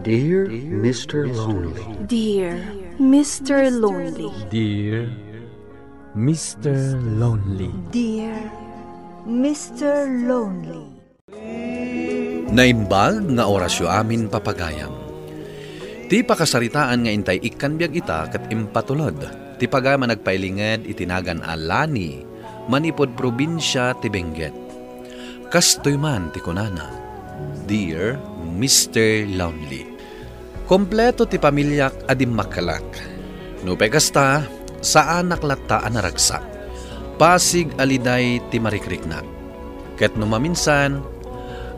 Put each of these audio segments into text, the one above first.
Dear Mr. Lonely. Dear Mr. Lonely. Dear Mr. Lonely. Dear Mr. Lonely. Naimbag nga orasyo amin papagayam. Ti pakasaritaan nga intay ikan biag ita kat impatulod. Ti pagama nagpailinged itinagan alani manipod probinsya ti Benguet. Kastoy man ti kunana. Dear Mr. Lonely. Kompleto ti pamilyak adim makalak. No pekasta sa anak latta anaragsak. Pasig aliday ti marikriknak. Ket no maminsan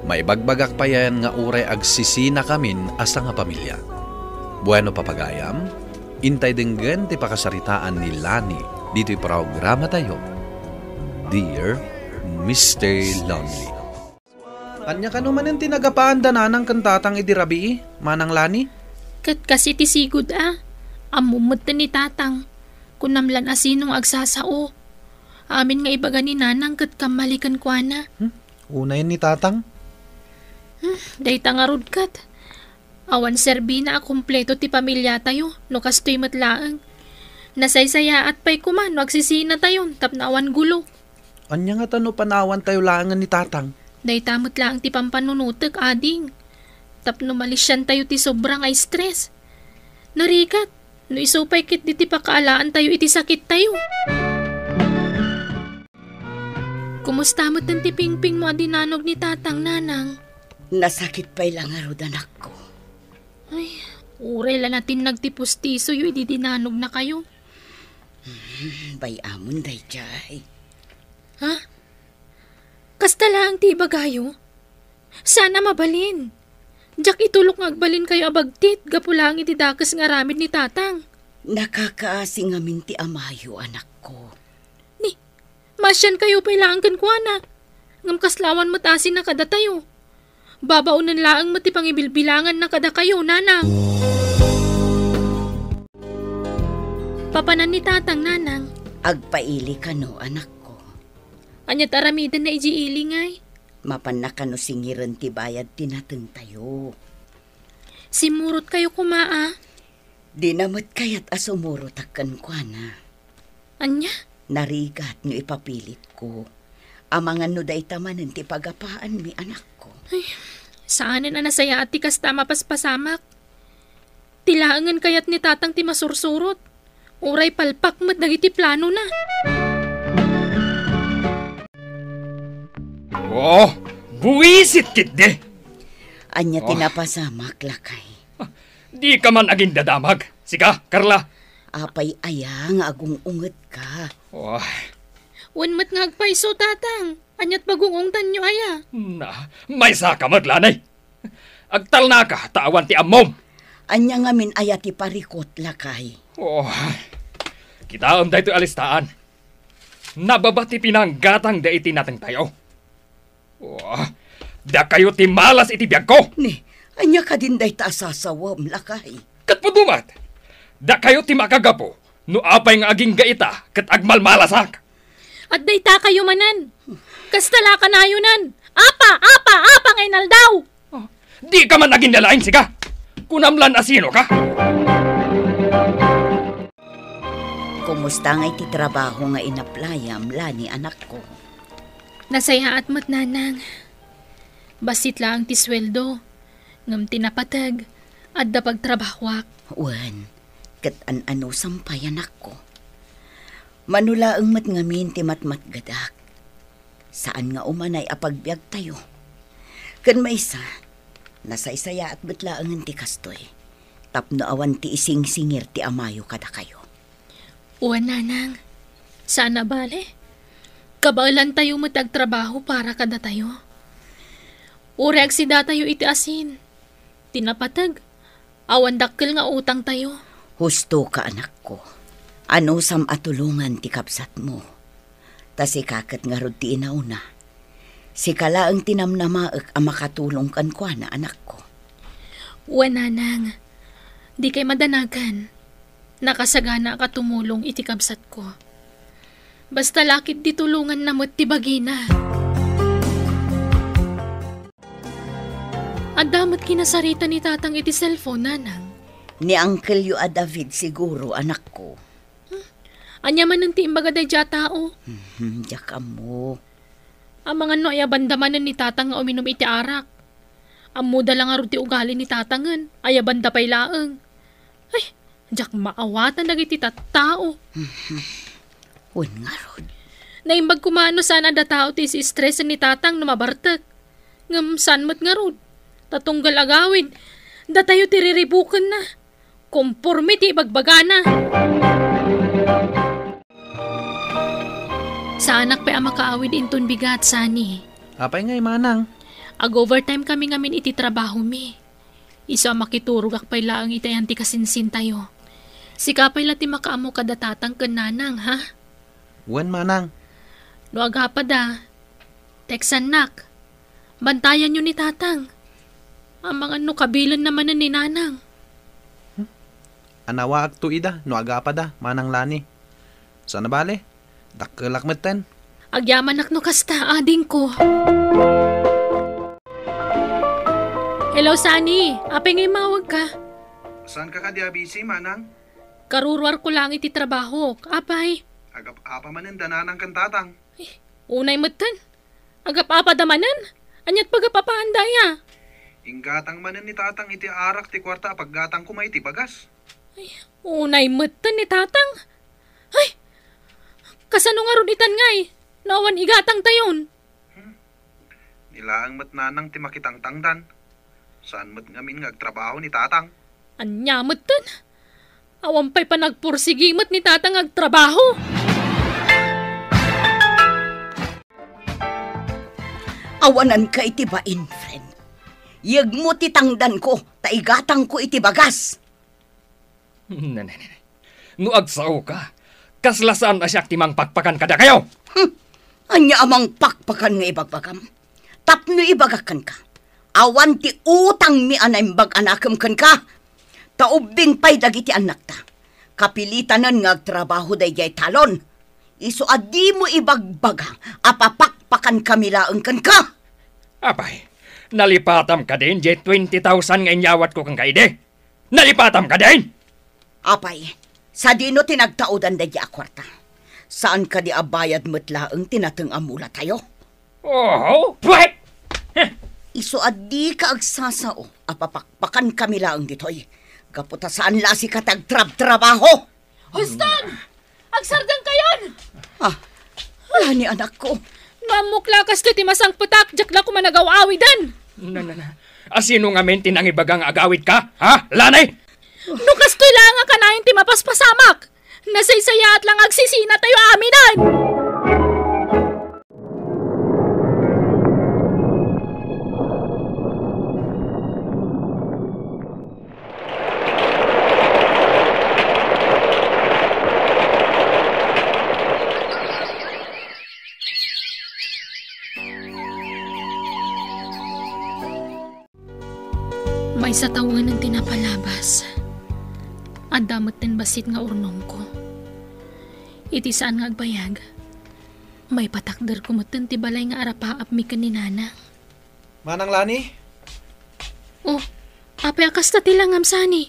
maibagbagak pa yan nga uray agsisina kamin asa nga pamilya. Bueno papagayam, intay denggen ti pakasaritaan ni Lani dito'y programa tayo. Dear Mr. Lonely. Anya ka naman ang tinagapaan dananang kantatang idirabi, manang Lani? Kat kasi ti sigud amumot ni tatang. Kunamlan asinong agsasao. Amin nga ibaga ni nanang kat kamalikan kwa na. Una yun ni tatang? Dayta nga rod kat. Awan serbi na kumpleto ti pamilya tayo, no kastoy matlaang. Nasaysaya at pa'y kuman, agsisina tayo, tapna awan gulo. Anya nga tano panawan tayo laangan ni tatang? Dayta matlaang ti pampanunutek, ading. Tapno malisyan tayo ti sobrang ay stress. Narikat, no isupay kit di ti pakaalaan tayo iti sakit tayo. Kumusta mo't ng tipingping mo adinanog ni tatang nanang? Nasakit pa'y lang arod anak ko. Ay, uray la natin nagtipustiso yu ididinanog na kayo. Bay amon day jay. Ha? Kasta lang ti bagayo? Sana mabalin. Diyak itulok ngagbalin kayo abagtit, gapulang iti dakas nga ramid ni tatang. Nakakaasing amin ti amayo anak ko. Ni, masyan kayo pa'y laanggan ko anak. Ngam kaslawan matasin na kada tayo. Babaunan laang matipangibilbilangan na kada kayo, nanang. Papanan ni tatang, nanang. Agpaili ka no, anak ko. Anyat aramidan na ijiili ngay. Mapan na ka no singiran ti bayad tinateng tayo. Simurot kayo kumaa. Di namat kayat asumurot akan kwa na. Anya? Narigat no ipapilit ko. Amangan no day tamanan ti pagapaan mi anak ko. Ay, saanin na nasaya at ti kasta mapaspasamak. Tilaangan kayat ni tatang ti masursurot. Uray palpak mat dagiti plano na. Oh, buwisit kit de. Anya tinapasamak lakay. Di ka man aging dadamag. Sika, Carla. Apay ayang agong unget ka. Oh, Wanmat ngagpaiso tatang. Anyat bagungongtan nyo aya. na, may saka madlanay. Agtal na ka, tawan ti amom. Anya ngamin ayati parikot lakay. Oh, kita am dayto alistaan. Nababati pinanggatang da iti natin tayo. Oh, da kayo ti malas iti biyag ko. Ni, anya ka din day taasasawam lakay. Kat padumat, da kayo ti makagapo. No apay nga aging gaita, kat agmalmalasak. At dayta kayo manan. Kastala ka na yunan. Apa ngay naldaw. Oh, di ka man aging nalain, sika. Kunamlan asino ka. Kumusta nga iti trabaho nga inaplayam, Lani anak ko? Nasaya at mat nanang. Basit lang ti sweldo. Ngam tinapatag. At da pagtrabahwak. Wan, kat ano sampay anak ko. Manula ang matngamin ti matmat gadak. Saan nga umanay apagbiag tayo? Kan maysa, nasaysaya at batlaangan ti kastoy. Tapno awan ti ising-singir ti amayo kada kayo. Uwan nanang. Sana bale. Kabailan tayo matagtrabaho para kada tayo. Ureg si tayo iti asin. Tinapatag. Awan dakkel nga utang tayo. Husto ka anak ko. Ano sam atulungan ti kapsat mo? Ta si kakat nga rod ti inauna. Si kala ang tinamnamaek ang makatulong kan kwa na anak ko. Uwan nanang. Di kay madanagan. Nakasagana ka tumulong iti kapsat ko. Basta lakit di tulungan na mo't ti bagina. Adamat kinasarita ni tatang iti cellphone, nanang. Ni Uncle yu a David siguro, anak ko. Anya man ng tiimbaga day dya tao. Diyak mo. Ang mga no ay abandamanan ni tatang nga uminom iti arak. Ang muda lang nga ti ugali ni tatangan, ay abanda pa'y laeng. Ay, diyak maawatan na iti tao. Wen nga rod. Naimbag kumano sana da tao ti si stress ni tatang na mabartek. Ngam sanmat nga rod. Tatunggal agawid. Da tayo tiriribukan na. Komporme ti ibagbagana. Sa anak pa makaawid inton bigat sani. Apay ngay manang. Ag-overtime kami ngamin iti trabaho mi. Isa makiturog akpay laang itayan ti kasinsin tayo. Sikapay lati makaamo kada tatang ken nanang, ha? Wen manang. No agapa da. Teksan nak. Bantayan nyo ni tatang. Ang mga no kabilan naman na ni nanang. Anawa ak tuida, no agapa da, manang lani. Sana bale? Dakkelak meten. Agyaman ak no kasta, ading ko. Hello, Sani. Apay ngay mawag ka. Saan ka busy, manang? Karurwar ko lang iti trabaho. Apay. Agap-apa manin dananang kantatang. Unay matan. Agap-apa damanan. Anyat pagapapaan daya. Inggatang manin ni tatang iti arak ti kwarta paggatang kumay ti bagas. Unay matan ni tatang. Ay, kasano nga ron itan ngay. Nawan igatang tayon. Nilaang matnanang ti makitang tangdan. Saan mat ngamin ngagtrabaho ni tatang? Anya matan. Awampay pa nagpursigimat ni tatang agtrabaho. Awanan ka iti bain, friend. Yag mo titangdan ko, taigatang ko iti bagas. No agsaw ka. Kaslasaan na siya timang pakpakan kada kayo. Anya amang pakpakan nga ibagbagam. Tapno ibagakan ka. Awan ti utang mi anay bag-anakam kan ka. Taubing pay dagiti anak ta. Kapilitanan nga agtrabaho day jay talon. Iso adi mo ibagbaga, apapakpakan kamilaang kan ka. Apay, nalipatam ka din, jay 20,000 nga inyawat ko kang kaide. Nalipatam ka din! Apay, sa dino tinagtaudan day akwarta. Saan ka di abayad matlaang tinatang amula tayo? Oh, pwet! Iso adi ka agsasao, apapakpakan kamilaang ditoy. Kaputa saan lasi ka tagtrab-trabaho? Huston! Agsargang kayon! Lani anak ko. Mamuklakas ti timasang putak, jak la kumanagaw-awidan. Asino nga men tinangibagang agawid ka? Ha? Lanay? Nukas to lang nga kanayin ti mapaspasamak. Nasaysaya at lang agsisina tayo aminan. May sa tawangan ng tinapalabas. Adamot din basit nga urnom ko. Iti saan nga agbayag. May patakder kumatan ti balay nga arapaap mi kaninana. Manang lani? Oh, apay akas ta tilang amsani.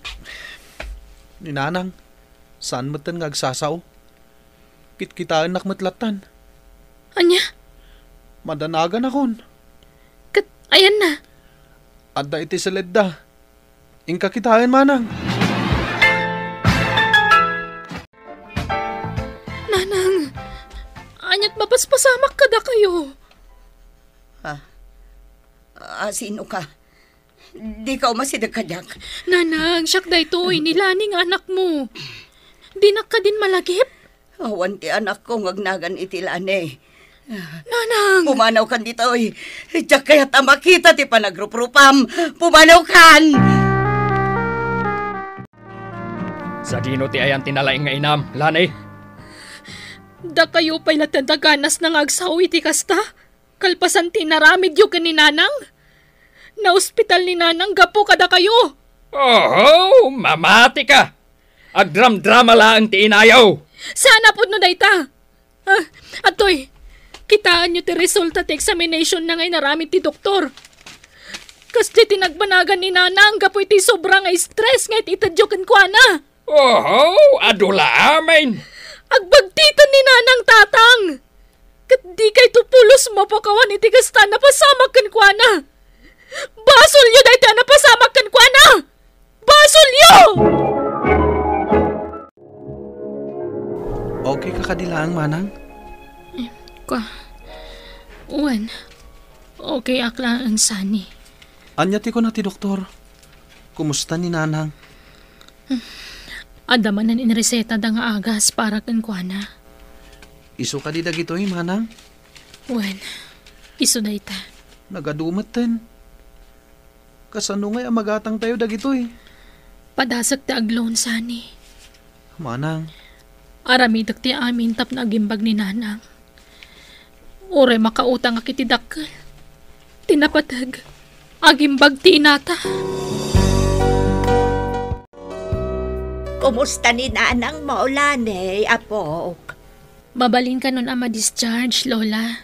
Ni nanang, saan meten nga agsasaw? Kitkitaan nakmatlatan. Anya? Madanagan akon. Kat, ayan na. Adda iti saledda. Ingka kitaan manang. Nanang, anyat mapaspasamak kada kayo. Sino ka? Di ka umasidag ka, Jack. Nanang, siyak da ito, inilaning anak mo. Dinak ka din malagip? Awan ti anak ko ngagnagan itilane. Nanang! Pumanaw kan dito, oy. Jack kaya tamakita ti panagrupropam. Pumanaw kan! Sa dino ti ayan tinalaing nga inam, Lanay? Da kayo pa'y natandaganas ng agsawi ti kasta? Kalpasan ti naramid yu ka ni nanang? Na ospital ni nanang gapo kada kayo? Oh, mamati ka! Agdram-drama lang ti inayaw! Sana po no dayta! Atoy, kitaan nyo ti resulta ti examination na ngay naramid ti doktor. di tinagbanagan ni nanang gapoy ti sobrang stress nga itadyokan ko na. Oh, adula amin. Agbagtitan ni nanang tatang. Kat di kay tupulos mapakawan iti kasta na pasamakan ko na. Basol yo dahi na pasamakan ko na. Basol yo! Okay ka kadilaang, manang? Uwan, okay akla ang sani. Anyati ko na ti doktor. Kumusta ni nanang? Adaman na inreseta da nga agas para kan kuana. Iso ka di dagitoy, manang? Uwan, iso da ita. Nagadumatan. Kasano nga magatang tayo dagitoy? Padasak ti agloon sani. Manang. Aramidak ti amin tap na agimbag ni nanang. Ore makautang akiti dakkel. Tinapatag. Agimbag ti inata. Kumusta ni nanang mo, Lani, apok? Babalin ka nun ama discharge, Lola.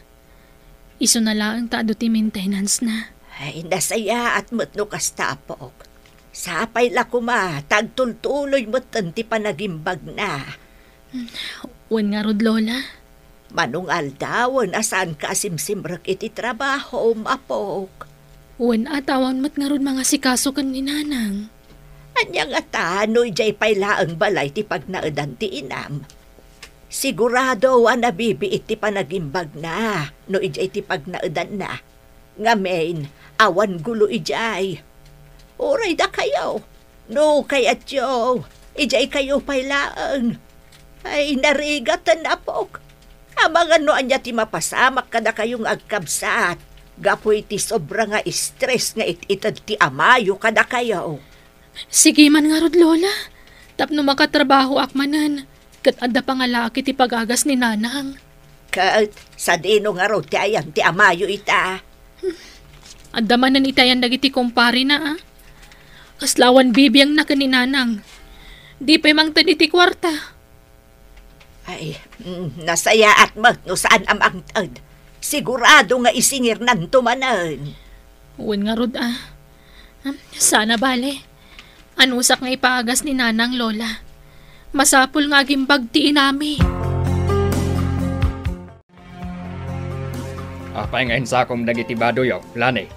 Iso na lang taado ti maintenance na. Ay, nasaya at matno kasta, apok. Sapay la kuma, tagtultuloy mo't ti panagimbag na. Uwan nga rod, Lola. Manungal daw, asan ka simsimrak iti trabaho, apok. Uwan atawan mo't nga rod mga sikaso kan ni nanang. Anyang atano'y jay payla ang balay ti pagnaadan ti inam. Sigurado nabibiit ti panagimbag na, no ijay ti pagnaadan na. Ngamen, awan gulo ijay. Oray da kayo, no kayat yo, ijay kayo paylaang. Ay, narigatan na pok. Amang ano anya ti mapasamak kada kayong agkabsat. Gapoy ti sobra nga stress nga ititad ti amayo kada kayo. Sige man nga rod, Lola. Tapno makatrabaho akmanan. Kat adda pangalaki ti pagagas ni nanang. Kat sa dino nga rod ti ayang ti amayo ita. Adda manan itayan dagiti kumpari na Kaslawan bibiyang na ni nanang. Di pa mang iti kwarta. Ay, nasaya at no saan amang tad. Sigurado nga isingir nan tumanan. Uwan nga rod Sana bale. Anusak nga ipaagas ni nanang, Lola. Masapul nga gimbag ti inami. Apay ngayon sa akong nagitibado yaw, Lani.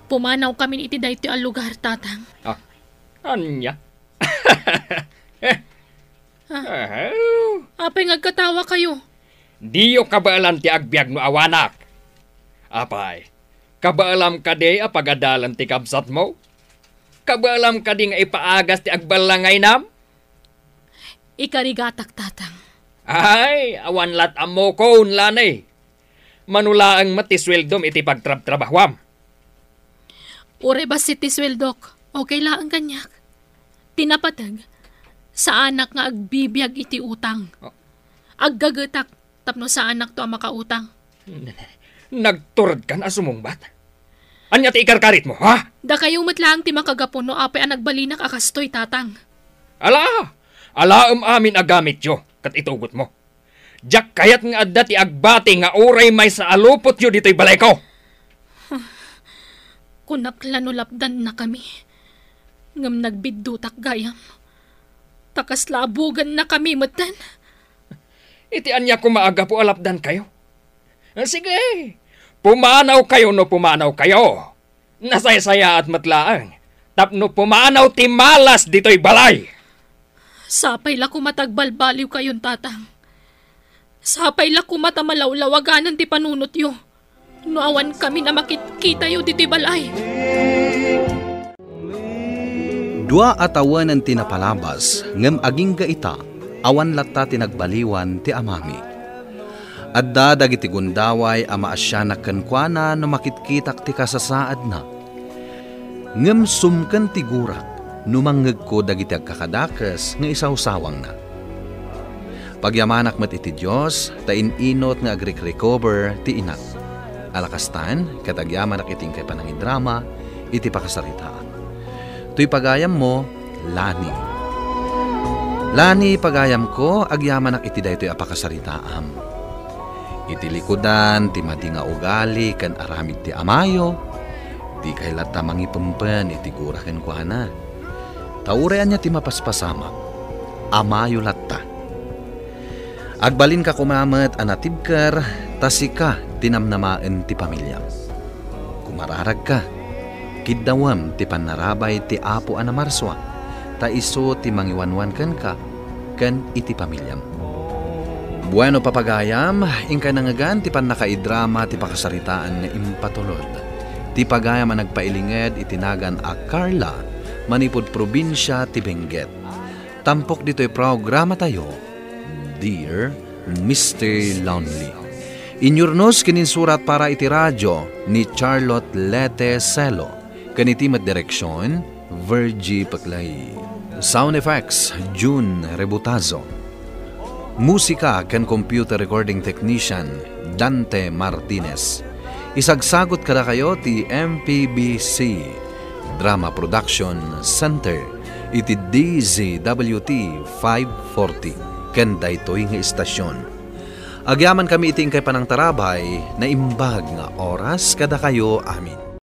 Pumanaw kami iti dayti al lugar, tatang. Anya? Apay ngagkatawa kayo. Diyo kabaalan ti agbyag no awanak. Apay, kabaalam ka di apagadalan ti kabsat mo? Kabaalam ka di nga ipaagas ti agbalangay nam? Ikarigatak, tatang. Ay, awan lat amo ko, Lani. Manula ang matisweldom iti pagtrab-trabahwam. Ure ba si tisweldok? Okay lang kanyak. Tinapatag. Sa anak nga agbibiyag iti utang. Aggagatak tapno sa anak to ang makautang. Nagturad ka na sumungbat? Anya ti ikarkarit mo, ha? Da kayo matlang ti makagapon no apay ang nagbalinak akastoy, tatang. Ala amin agamit yo, kat itugot mo. Jak kayat nga adda ti agbati nga uray may sa alupot yo dito'y balay ko. Kunaklanulapdan na kami. Ngam nagbiddutak gayam. Takaslabugan na kami matan. Iti anya ko maaga po alapdan kayo. Sige, pumanaw kayo no pumanaw kayo. Nasaya-saya at matlaang. Tapno pumanaw ti malas dito'y balay. Sapay la kumatagbalbaliw kayon, tatang. Sapay la kumatamalawlawaganan ti panunot yo. Nuawan kami na makikita yo dito'y balay. Dua atawan ang tinapalabas, ngem aging gaita, awan latta tinagbaliwan ti amami. Adda dagiti gundaway ama asyanak kenkwana no makitkitak ti kasasaad na. Ngem sumken ti gurak, numanggeg ko dagiti agkakadakas nga isawsawang na. Pagyamanak met iti Diyos, tain inot nga agrik-recover ti inak. Alakastan, katagyamanak iting kay panangin drama, iti pakasaritaan. Tuy pagayam mo, Lani. Lani, pagayam ko, agyamanak iti daytoy apakasaritaam. Iti likudan, ti madi nga ugali, kan aramid ti amayo, Ti kailata mangipempen iti guraken ko ana. Taurean niya ti mapaspasama. Amayo latta. Agbalin ka kumamat anatibker, tasika tinamnamaan ti pamilya. Kumararag ka, kiddawam ti panarabay ti apo anamarswa, ta iso ti mangiwanwan ka, kan iti pamilyam. Bueno papagayam, ingka nangagan ti panakaidrama ti pakasaritaan nga impatulod. Ti pagayam ang nagpailinged itinagan a Carla, manipod probinsya ti Benguet. Tampok dito'y programa tayo, Dear Mr. Lonely. Inyurnos kininsurat para iti radyo ni Charlotte Lete Celo. Kanitimat direksyon, Virgie Paclay. Sound effects, June Rebutazo. Musika ken computer recording technician, Dante Martinez. Isagsagot kada kayo ti MPBC Drama Production Center iti DZWT 540 ken daytoy nga istasyon. Agyaman kami iting kay panang tarabay na imbag nga oras kada kayo amin.